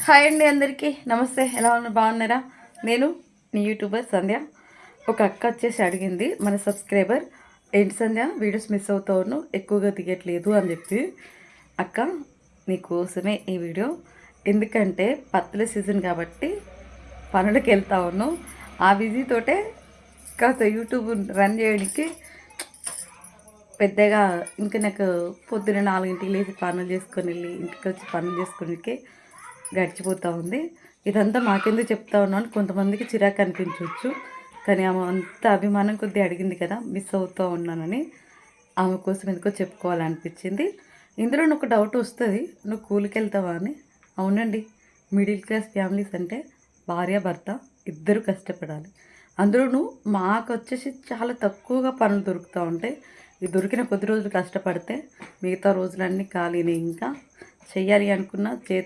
Hi అండి, అందరికీ నమస్తే. ఎలా ఉన్నారు? బాగున్నారా? నేను నీ యూట్యూబర్ సంధ్య. ఒక అక్క వచ్చేసి అడిగింది, మన సబ్స్క్రైబర్, ఏంటి సంధ్య వీడియోస్ మిస్ అవుతావును, ఎక్కువగా దిగట్లేదు అని చెప్పి. అక్క, నీకోసమే ఈ వీడియో. ఎందుకంటే పత్తుల సీజన్ కాబట్టి పనులకు వెళ్తా ఉన్నాను. ఆ బిజీతోటే కాస్త యూట్యూబ్ రన్ చేయడానికి పెద్దగా ఇంకా నాకు పొద్దున్న 4ంటికి లేచి పనులు చేసుకొని వెళ్ళి ఇంటికి వచ్చి పనులు చేసుకునేకే గడిచిపోతూ ఉంది. ఇదంతా మాకెందుకు చెప్తా ఉన్నాను, కొంతమందికి చిరాకు అనిపించవచ్చు. కానీ ఆమె అంత అభిమానం కొద్దీ అడిగింది కదా, మిస్ అవుతూ ఉన్నానని. ఆమె కోసం ఎందుకో చెప్పుకోవాలనిపించింది. ఇందులో నాకు డౌట్ వస్తుంది, నువ్వు కూలికి వెళ్తావా అని. అవునండి, మిడిల్ క్లాస్ ఫ్యామిలీస్ అంటే భార్య భర్త ఇద్దరు కష్టపడాలి. అందులోనూ మాకు వచ్చేసి చాలా తక్కువగా పనులు దొరుకుతూ ఉంటాయి. ఈ దొరికిన కొద్ది రోజులు కష్టపడితే మిగతా రోజులన్నీ ఖాళీనే. ఇంకా చెయ్యాలి అనుకున్న చేతి